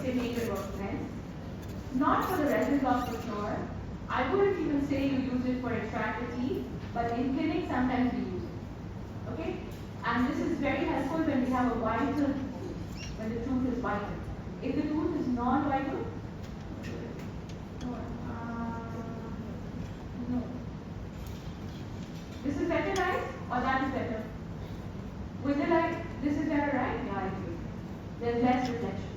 estimated workmen. Not for the resin block for sure. I wouldn't even say you use it for extracted teeth, but in clinic sometimes we use it. Okay? And this is very helpful when we have a vital tooth, when the tooth is vital. If the tooth is non-vital, no. This is better, right? Or that is better? With the light, this is better, right? Yeah, I agree. There's less reflection.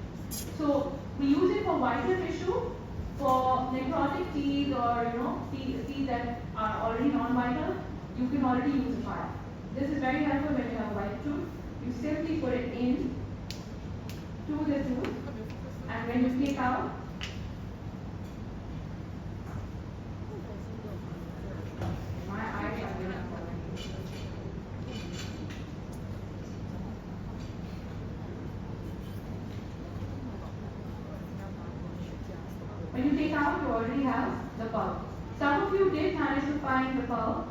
So we use it for vital tissue, for necrotic teeth, or teeth that are already non-vital. You can already use a file. This is very helpful when you have a vital tooth. You simply put it in to the tooth, and when you take out, my eyes are very important. When you take out, you already have the pulp. Some of you did manage to find the pulp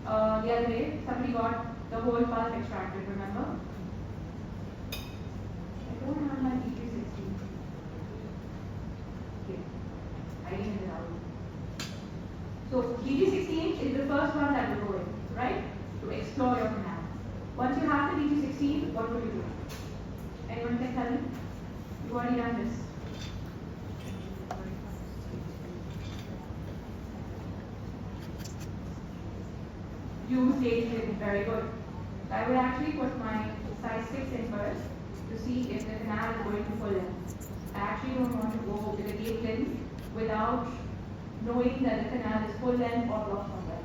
the other day. Somebody got the whole pulp extracted, remember? I don't have my DG16. Okay, I didn't it out. So DG16 is the first one that will go in, right? To explore your canal. Once you have the DG16, what will you do? Anyone can tell me? You've already done this. You staged it very good. So I would actually put my size 6 in first to see if the canal is going to full length. I actually don't want to go with a deep length without knowing that the canal is full length or blocked somewhere.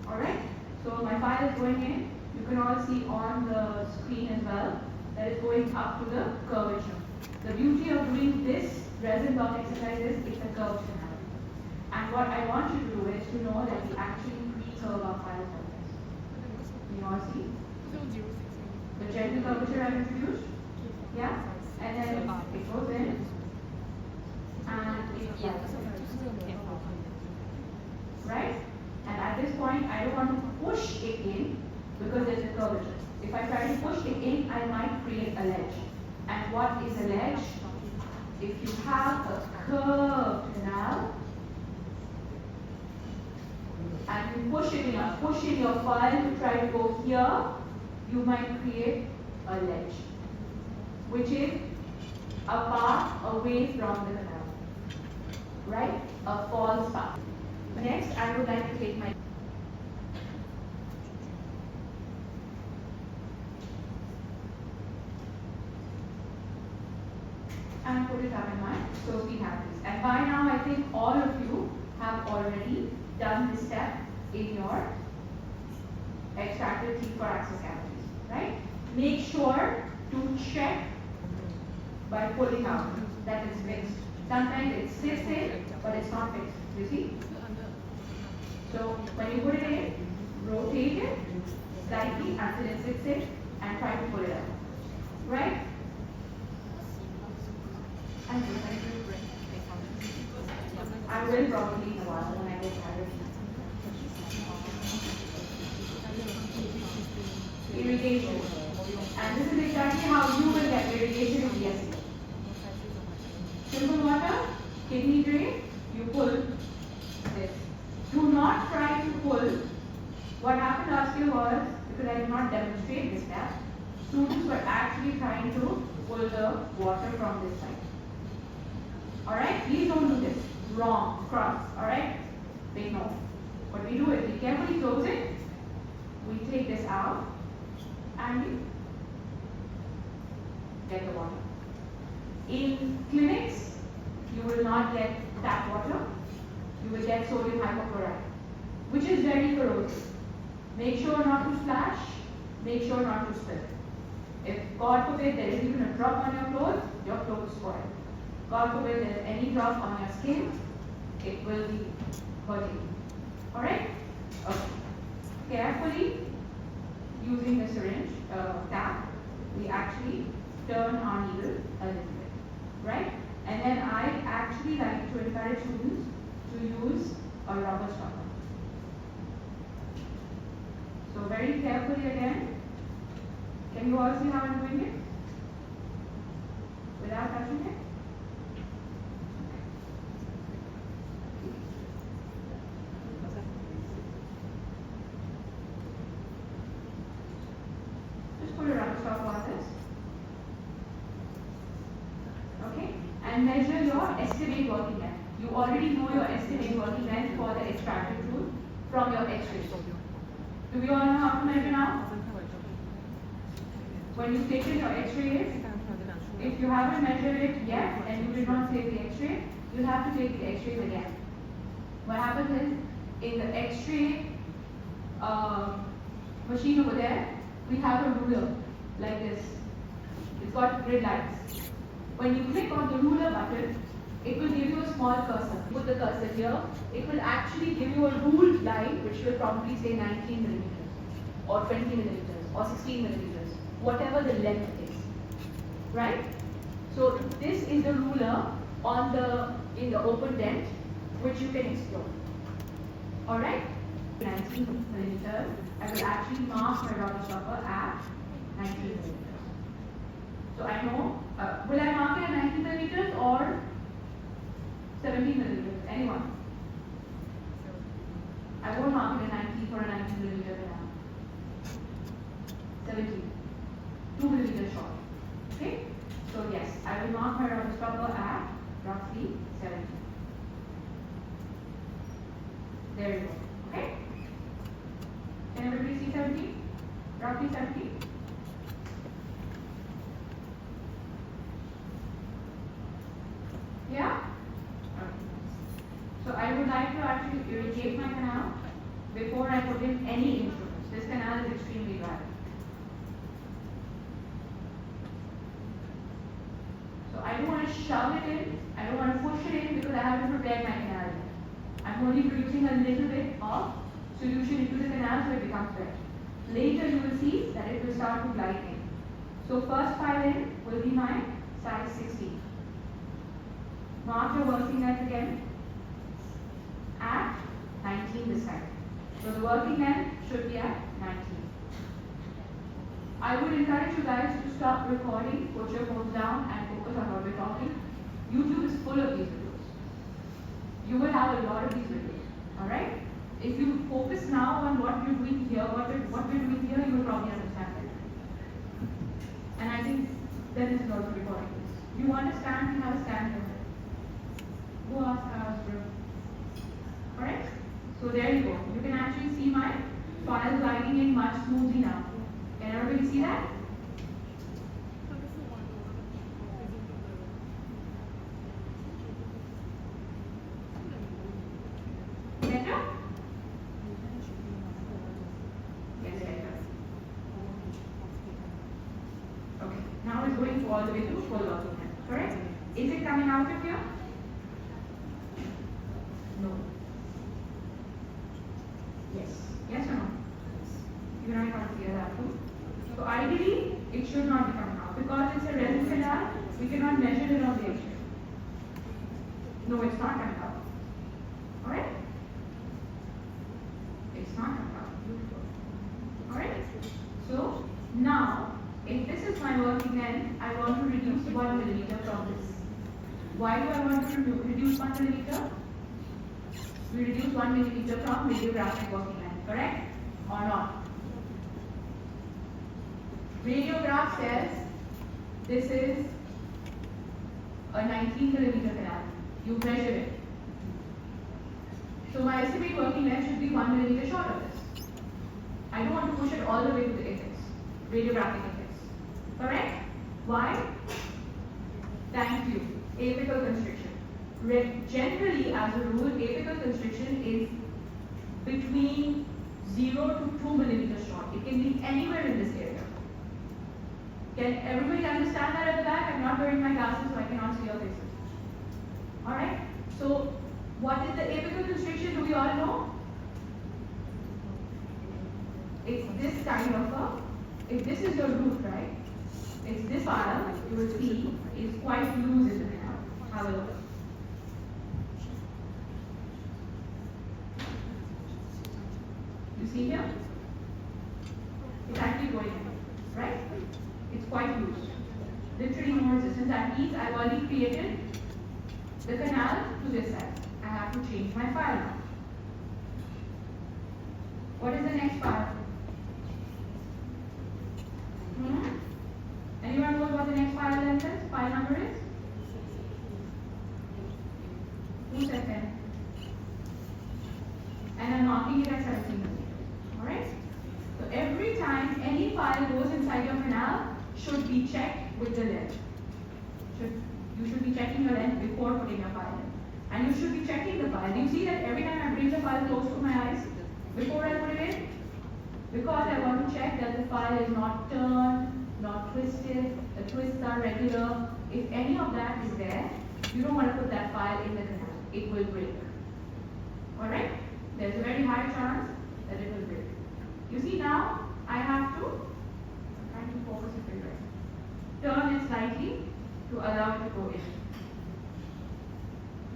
Alright? So my file is going in. You can all see on the screen as well that it's going up to the curvature. The beauty of doing this resin block exercise is it's a curved canal. And what I want you to do is to know that we actually pre-curve our files like this. Can you all see? The gentle curvature I've introduced? Yeah? And then it goes in and it flies. Right? And at this point, I don't want to push it in because there's a curvature. If I try to push it in, I might create a ledge. And what is a ledge? If you have a curved canal and you push it in, push in your file to try to go here, you might create a ledge, which is a path away from the canal, right? A false path. Next, I would like to take my and put it up in my Sophie Happys. And by now, I think all of you have already done this step in your extracted teeth for access cavities, right? Make sure to check by pulling out that it's fixed. Sometimes it sits in, but it's not fixed. You see? So when you put it in, rotate it slightly until it sits in and try to pull it out. Right? I will probably in a while when I get tired. Irrigation. And this is exactly how you will get irrigation in BSc. Simple water, kidney drain, you pull this. Do not try to pull. What happened last year was, because I did not demonstrate this step, students were actually trying to pull the water from this side. Alright? Please don't do this. Wrong. Cross. Alright? Big no. What we do is we carefully close it, we take this out, and we get the water. In clinics, you will not get tap water. You will get sodium hypochlorite, which is very corrosive. Make sure not to splash. Make sure not to spill. If, God forbid, there is even a drop on your clothes spoil. God forbid there is any drop on your skin, it will be hurting you. Alright? Okay. Carefully, using the syringe tap, we actually turn our needle a little bit. Right? And then I actually like to encourage students to use a rubber stopper. So very carefully again. Can you all see how I'm doing it? Without touching it? and measure your estimate working length. You already know your estimate working length for the extracted tool from your X-ray. Do we all know how to measure now? When you taken your X-rays, if you haven't measured it yet and you did not take the X-ray, you have to take the X-rays again. What happens is, in the X-ray machine over there, we have a ruler like this. It's got grid lines. When you click on the ruler button, it will give you a small cursor. Put the cursor here. It will actually give you a ruled line, which will probably say 19 millimeters, or 20 millimeters, or 16 millimeters, whatever the length is. Right? So this is the ruler in the open dent, which you can explore. All right? 19 millimeters. I will actually mark my rubber stopper at 19 millimeters. So I know, will I mark it at 19 millimeters or 17 millimeters? Anyone? I won't mark it at 19 for a 19 millimeter now. 17. 2 millimeters short. Okay? So yes, I will mark my rubber stopper at roughly 17. There you go. Okay? Can everybody see 17? Roughly 17? Yeah? Okay. So I would like to actually irrigate my canal before I put in any instruments. This canal is extremely dry. So I don't want to shove it in, I don't want to push it in because I haven't prepared my canal yet. I'm only producing a little bit of solution into the canal so it becomes wet. Later you will see that it will start to glide in. So first file in will be my size 16. Mark your working length again at 19 this time. So the working length should be at 19. I would encourage you guys to stop recording, put your phones down and focus on what we're talking. YouTube is full of these videos. You will have a lot of these videos. Alright? If you focus now on what you're doing here, what we're doing here, you will probably understand it. And I think then this is also recording this. You understand, you have a stand here. Go ask us, bro. Alright? So there you go. You can actually see my file gliding in much smoothly now. Can everybody see that? Better? Yes, better. Okay. Now it's going all the way to full working length. Correct? Is it coming out of here? No. Yes. Yes or no? You and I can't clear that too. So ideally, it should not be coming out because it's a resin canal. We cannot measure it on the X-ray. No, it's not coming out. All right? It's not coming out. Beautiful. All right. So now, if this is my working length, I want to reduce 1 millimeter from this. Why do I want to reduce 1 millimeter? We reduce 1 millimeter from radiographic working length, correct? Or not? Radiograph says this is a 19 millimeter canal. You measure it. So my estimate working length should be 1 millimeter short of this. I don't want to push it all the way to the apex, radiographic apex. Correct? Why? Thank you. Apical constriction. Generally, as a rule, apical constriction is between 0 to 2 millimeters short. It can be anywhere in this area. Can everybody understand that at the back? I'm not wearing my glasses, so I cannot see your faces. Alright? So, what is the apical constriction? Do we all know? It's this kind of a, if this is your root, right? It's this part, you will see, is quite loose in the canal. Have a look. You see here? It's actually going in, right? It's quite loose. Literally no resistance. That means I've already created the canal to this side. I have to change my file now. What is the next file? Anyone knows what the next file length is? File number is? You should be checking your length before putting your file in. And you should be checking the file. Do you see that every time I bring the file close to my eyes before I put it in? Because I want to check that the file is not turned, not twisted, the twists are regular. If any of that is there, you don't want to put that file in the canal. It will break. Alright? There's a very high chance that it will break. You see now, I have to, I'm trying to focus it right. Turn it slightly to allow it to go in.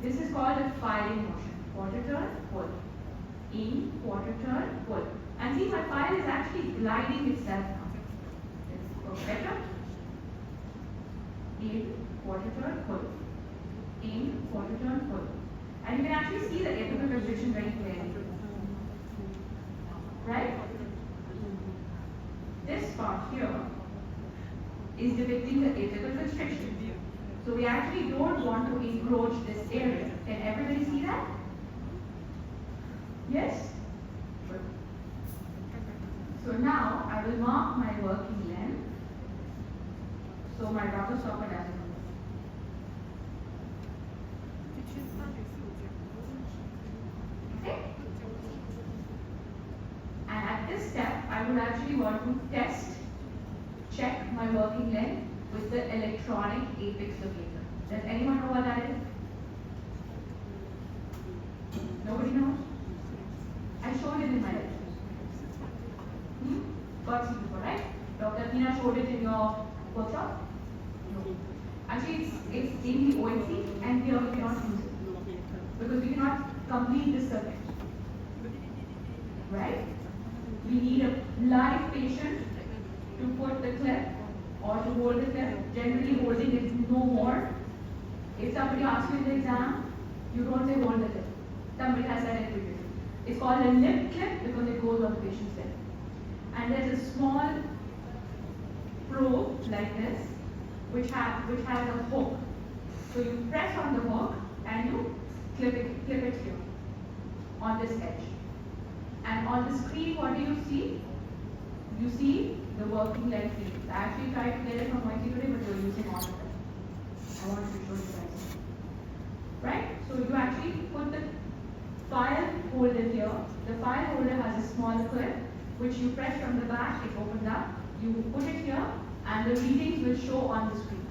This is called a filing motion. Quarter turn, pull. In, quarter turn, pull. And see, my file is actually gliding itself now. Let's go better. In, quarter turn, pull. In, quarter turn, pull. And you can actually see the apical constriction very clearly. Right? This part here is depicting the apical constriction. So we actually don't want to encroach this area. Can everybody see that? Yes? Good. So now I will mark my working length so my rubber stopper doesn't move. Okay? And at this step, I would actually want to check my working length with the electronic apex locator. Does anyone know what that is? Nobody knows? I showed it in my lectures. Got seen before, right? Dr. Tina showed it in your workshop? No. Actually, it's in the ONC and here we cannot use it because we cannot complete this circuit. Right? We need a live patient to put the clip or to hold the clip. Generally, holding is no more. If somebody asks you in the exam, you don't say hold the clip. Somebody has said it previously. It's called a lip clip because it goes on the patient's lip. And there's a small probe like this, which has a hook. So you press on the hook and you clip it here on this edge. And on the screen, what do you see? You see the working length readings. I actually tried to get it from ONC today, but we're using all of them. I wanted to show you guys. Right? So you actually put the file holder here. The file holder has a small clip, which you press from the back, it opens up. You put it here, and the readings will show on the screen.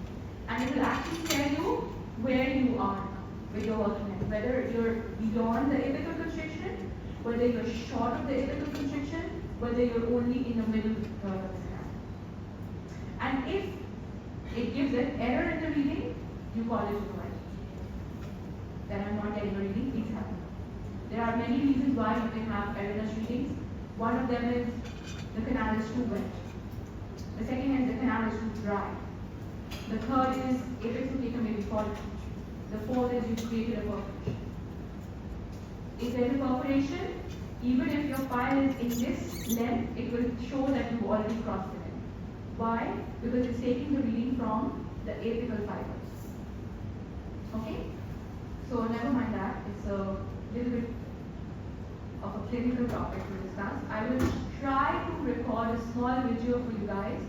And it will actually tell you where you are with your working length. Whether you're beyond the apical constriction, whether you're short of the apical constriction, whether you're only in the middle of the canal. And if it gives an error in the reading, you call it supervised. Then I'm not getting a reading, please have it. There are many reasons why you can have erroneous readings. One of them is the canal is too wet. The second is the canal is too dry. The third is apex locator may be faulty. The fourth is you created a perforation. If there is a perforation, even if your file is in this length, it will show that you've already crossed the length. Why? Because it's taking the reading from the apical fibers. Okay? So never mind that. It's a little bit of a clinical topic to discuss. I will try to record a small video for you guys.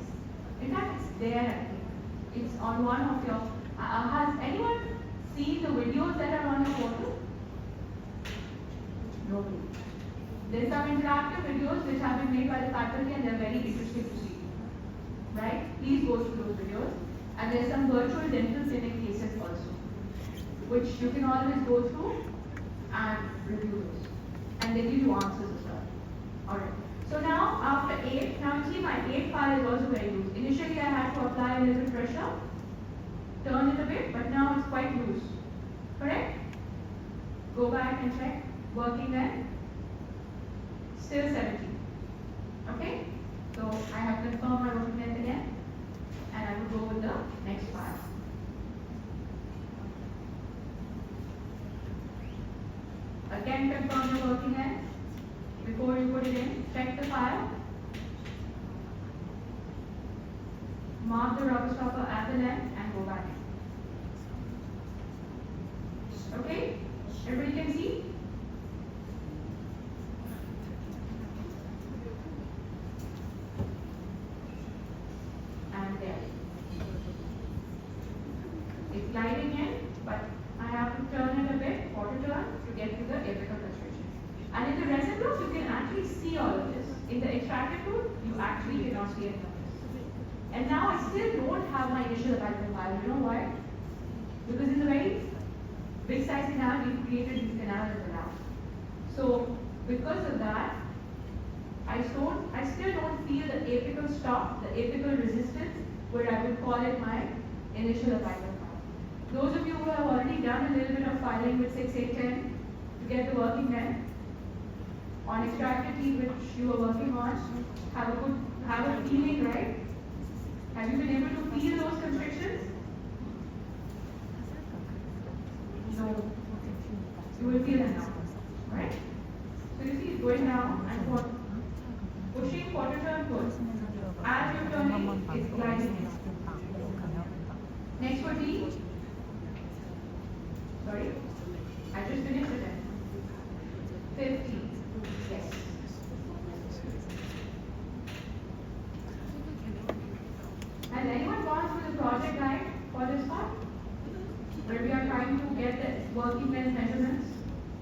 In fact, it's there, I think. It's on one of your... has anyone seen the videos that are on your portal? Nobody. There's some interactive videos which have been made by the faculty and they're very interesting to see. Right? Please go through those videos. And there's some virtual dental clinic cases also, which you can always go through and review those. And they give you answers as well. Alright. So now after 8, now you see my 8 file is also very loose. Initially I had to apply a little pressure, turn it a bit, but now it's quite loose. Correct? Go back and check. Working length. Still 17. Okay? So I have confirmed my working length again. And I will go with the next file. Again confirm your working length. Before you put it in, check the file. Mark the rubber stopper at the length and go back. Okay? Everybody can see? And there. It's gliding in, but I have to turn it a bit, quarter turn, to get to the apical constriction. And in the reservoirs, you can actually see all of this. In the extracted tooth, you actually cannot see any of this. And now I still don't have my initial apical file. You know why? Because in the very big size canal, we created these canals in the lab. So because of that, I still don't feel the apical stop, the apical resistance, where I would call it my initial apical file. Those of you who have already done a little bit of filing with 6, 8, 10 to get the working done, on extracted teeth which you are working on, have a feeling, right? Have you been able to feel those constrictions? No. You will feel them now, right? So you see it's going down and what? Pushing quarter turn pull. As you're turning, it's gliding. Next for D. Sorry, I just finished the 10. 15. Yes. Has anyone gone through the project guide for this one? Where we are trying to get the working length measurements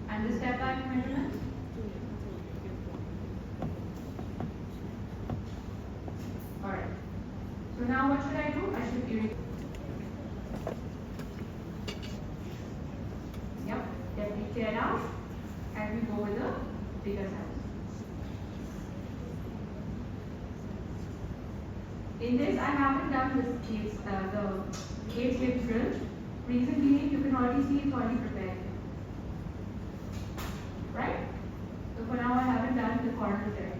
and the step back measurements? Alright. So now what should I do? I should irrigate. Yep, let me clear out and we go with the bigger size. In this, I haven't done this case, the case lip drill. Reason being, you can already see it's already prepared. Right? So for now, I haven't done the corner there.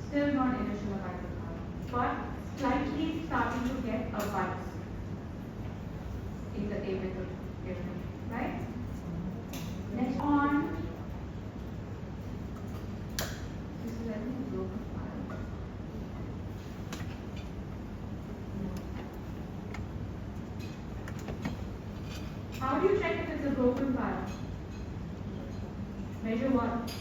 Still not initial apical file, but slightly starting to get a bite in the apical area, right? Next on, this is a broken file. How do you check if it's a broken file? Measure what?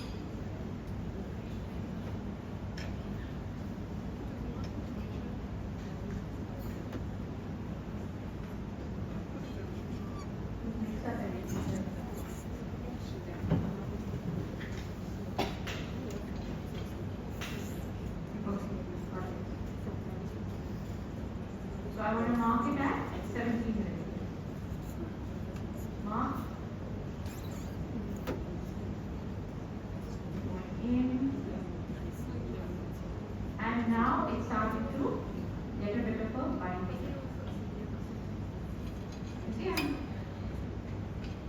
So I want to mark it at 17 minutes. Mark. Going in. And now it's starting to get a bit of a binding. You see, I'm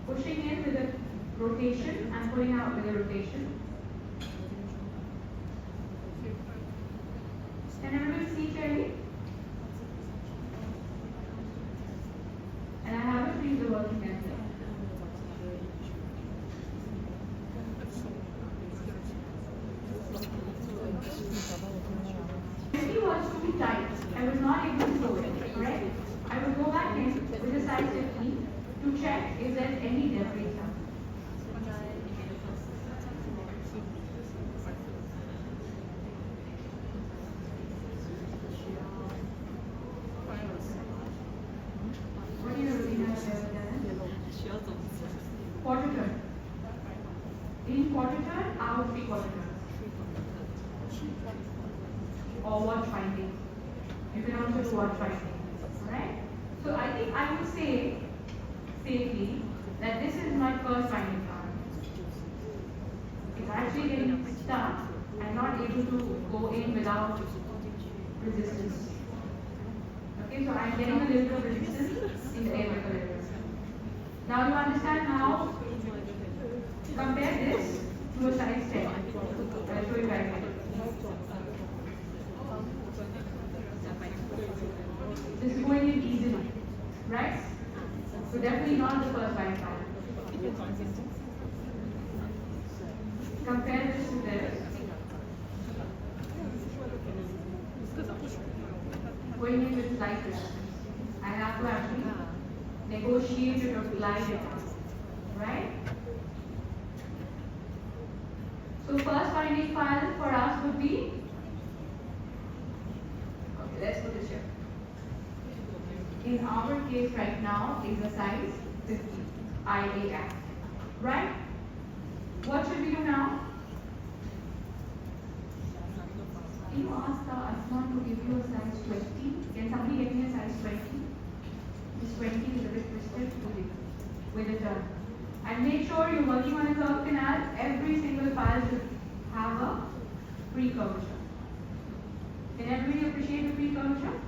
pushing in with a rotation and pulling out with a rotation. Can everybody see clearly? And I haven't reached the working length. It was too tight. I was not able to go it, correct? I would go back in with a size 15 to check if there's any debris. What do you really have there? Quarter turn. In quarter turn, out 3 quarter turns. Or watch finding. You can also do watch finding. Alright? So I think I would say safely that this is my first finding part. It's actually getting stuck and not able to go in without resistance. Okay, so I'm getting a little bit of resistance in the apical area. Now you understand how to compare this to a size 10. I'll show you right now. This is going in easily, right? So definitely not the first line file. Compare this to this. Going in with slight resistance. I have to actually negotiate it or glide it out, right? So first finding file for us would be let's put this here. In our case right now is a size 50, IAF, right? What should we do now? You ask the Asman to give you a size 20. Can somebody get me a size 20? This 20 is a bit twisted with a turn. And make sure you're working on a curved canal. Every single file should have a free curvature. Can everybody appreciate the free curvature?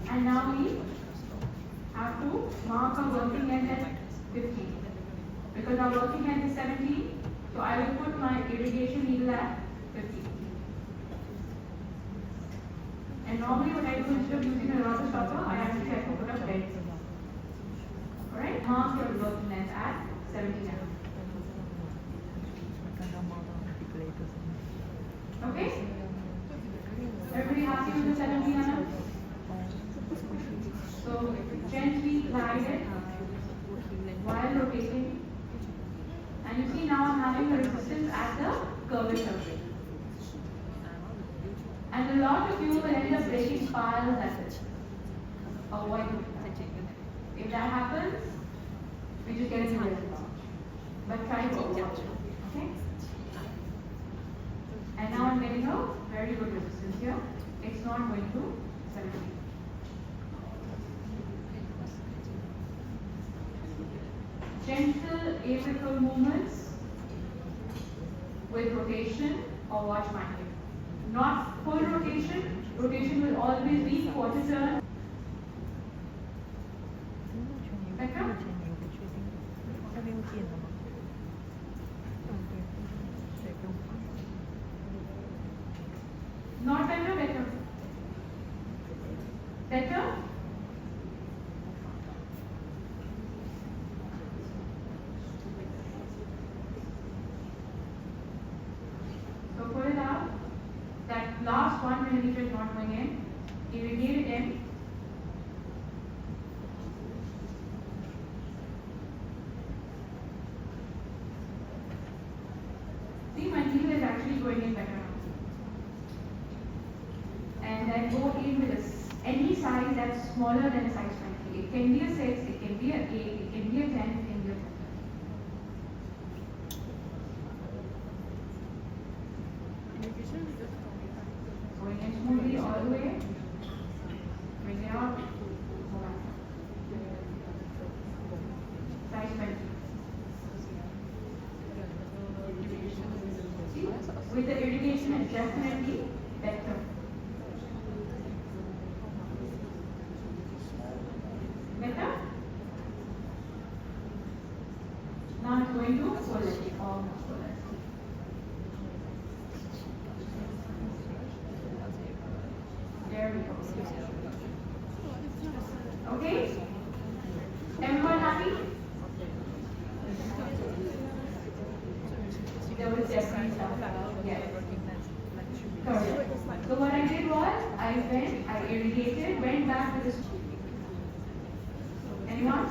And now we have to mark our working end at 50. Because our working end is 70, so I will put my irrigation needle at 50. And normally what I do instead of using a rubber stopper, I actually have to put a bed. Alright, mark your working end at 70 now. Okay? Everybody happy with the 70 now? So gently glide it while rotating. And you see now I'm having the resistance at the curvature. And a lot of you will end up breaking spirals at it. Avoid it. If that happens, we just get into it. But try to avoid it. Okay? And now I'm getting a very good resistance here. It's not going to 70. Gentle apical movements with rotation or watch my hip. Not full rotation. Rotation will always be quarter turn. Better? Not better, better. Better? So pull it out. That last 1 millimeter is not going in. Irrigate it in. See, my needle is actually going in better now. And then go in with any size that's smaller than a size 20. It can be a 6, it can be an 8, it can be a 10, it can be a 10. Going in smoothly all the way. Bring it out. Go back. Size 20. See? With the irrigation, it's definitely better. Better? Now it's going to pull it, almost pull it. There we go. Okay? Everyone happy? There was definitely stuff. Yes. Correct. So what I did was, I irrigated, went back to this. Anyone?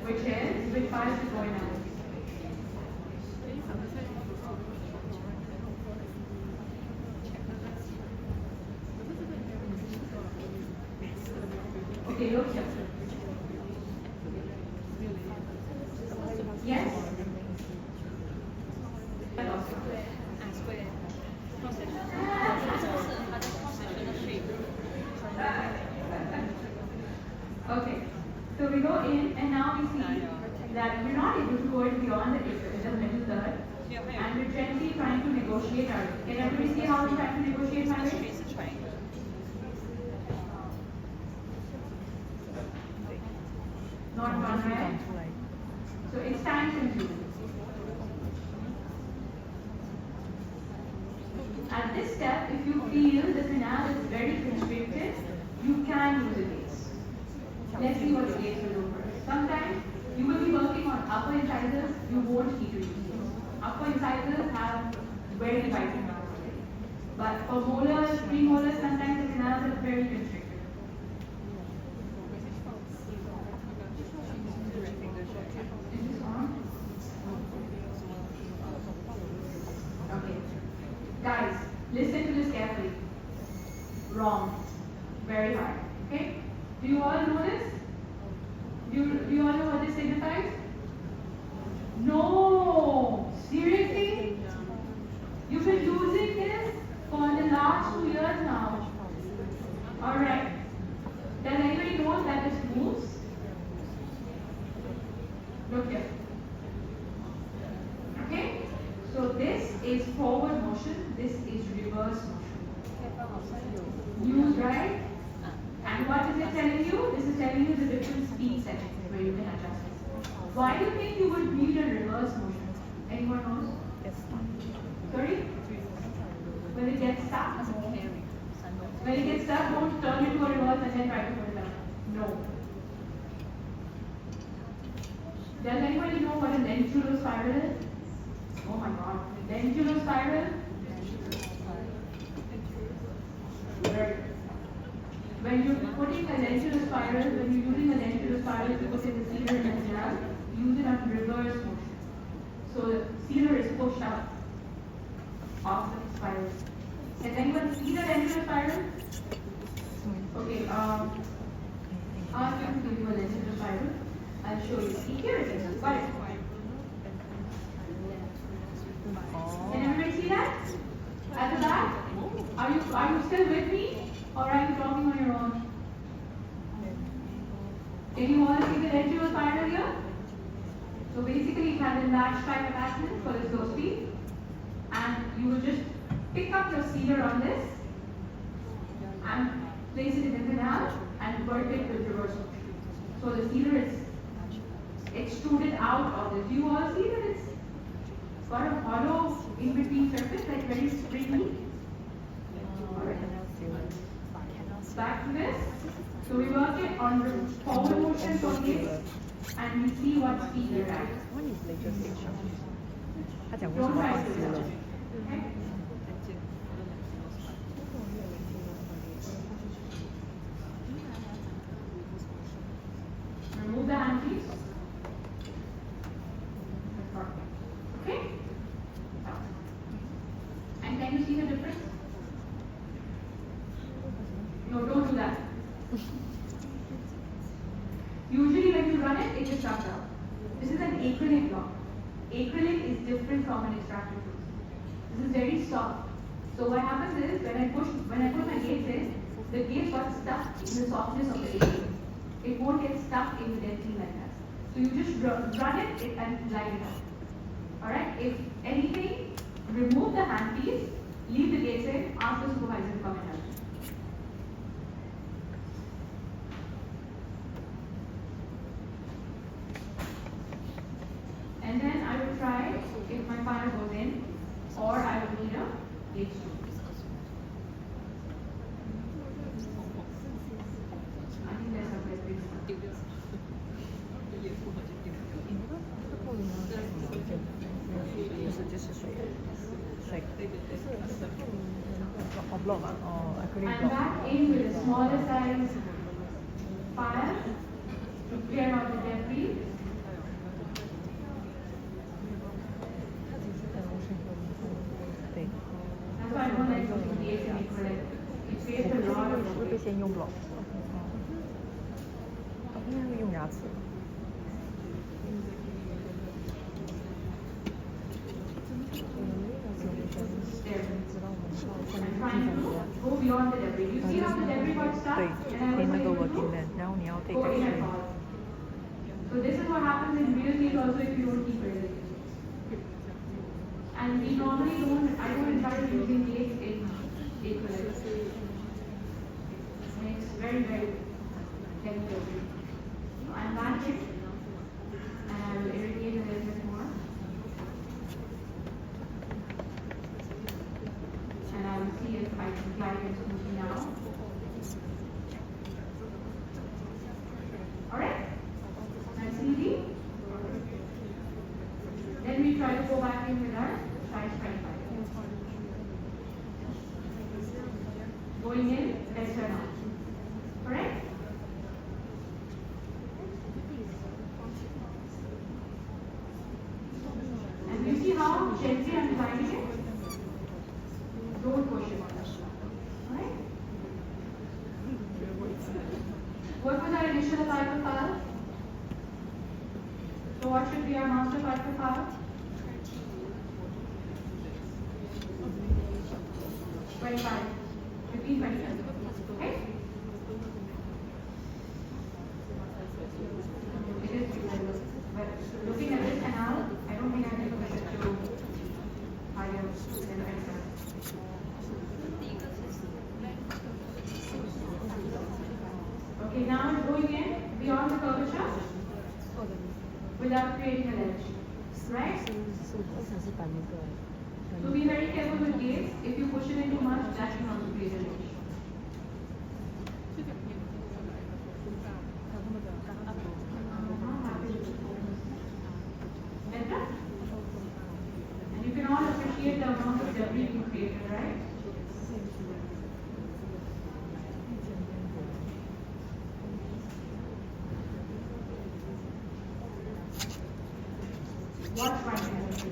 Which file is going on? Okay, look here. Yes? Okay, so we go in and now we see that we're not able to go it beyond the middle third, and we're gently trying to negotiate our way. Can everybody see how we're trying to negotiate my way? Not one, right? So it's time consuming. At this step, if you feel the canal is very constricted, you can use a gaze. Let's see what the gaze will do first. Sometimes you will be working on upper incisors, you won't need to use gaze. Upper incisors have very wide canals. But for molars, premolars, sometimes the canals are very constricted. Wrong. Very hard. Okay? Do you all know this? Do you all know what this signifies? No! Seriously? You've been using this for the last 2 years now. Alright. Does anybody know that this moves? Look here. Okay? So this is forward motion, this is reverse motion. News, right? And what is it telling you? This is telling you the different speed settings where you can adjust this. Why do you think you would need a reverse motion? Anyone knows? Sorry? When it gets stuck? When it gets stuck, don't turn it to a reverse and then try to put it down. No. Does anybody know what a Lentulus spiral is? Oh my god. Lentulus spiral? When you're putting a Lentulus spiral, when you're using a Lentulus spiral to put in the sealer in the gel, use it on reverse motion. So the sealer is pushed out of the spiral. Can anyone see the Lentulus spiral? Okay, I'll give you a Lentulus spiral. I'll show you. See, here it is. Got it. Can everybody see that? At the back? Are you still with me? Or are you talking on your own? Can you all see the Lentulus spiral here? So basically it has a large type attachment for the slow speed. And you will just pick up your sealer on this and place it in the canal and work it with reverse motion. So the sealer is extruded out of this. Do you all see that it's got a hollow in between surface, like very springy? Alright. Back to this. So we work it on forward motion for this and we see what speed you're at. Don't try to do that. Okay? Remove the hand, please. Okay? And can you see the difference? No, don't do that. Usually when you run it, it just comes out. This is an acrylic block. Acrylic is different from an extractor fluid. This is very soft. So what happens is when I put my gates in, the gate got stuck in the softness of the acrylic. It won't get stuck in the density like that. So you just run it and line it up. Alright? If anything, remove the handpiece, leave the gates in, ask the supervisor to come and help. And then I will try if my fire goes in, or I will need a gauge tool. I think there's a bit big stuff. 就是水 block 嘛，哦 acrylic I'm block。 back in with a smaller size file to clear out the debris. That's why I don't like using gates in acrylic. It creates a lot of 会不会先用 block？ 应该会用牙齿。 I'm trying to go beyond the debris. You see how the debris got stuck? 对， And I 可以 was 那 like, 个 you working know, length，然后你要 take go in and action。 fall. So this is what happens in real case also if you don't keep it. And we normally I don't encourage using gates in acrylic. And it's very, very chemical. So I'm back in and I will irrigate a little bit more. And I will see if I can glide it smoothly now. Alright? Nice and easy. Then we try to go back in with our size 25. Going in, let's turn out. Alright? And you see how gently I'm gliding it? Don't push it. Alright? what should be our master particle power? 25. 15, 25. Okay? It is but looking at this canal, I don't think I can push it to higher than extra. Okay, now it's going in beyond the curvature without creating a ledge. Right? So be very careful with gaze. If you push it in too much, that can also create a ledge. Better? And you can all appreciate the amount of debris you created, right? Watch my hands.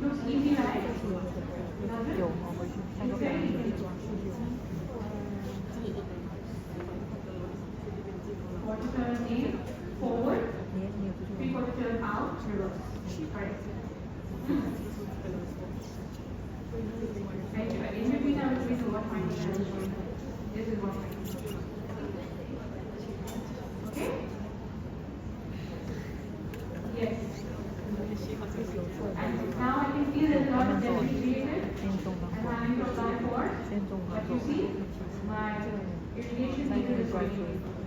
Looks easy, right? Does it? It's very easy. Quarter turn in, forward, 3/4 turn out, reverse. Correct. And in between, I will say what my hand is doing. This is what my hand is doing. Okay? Yes. And now I can see there's a lot of debris created. I'm having to apply force. But you see, my irrigation meter is going.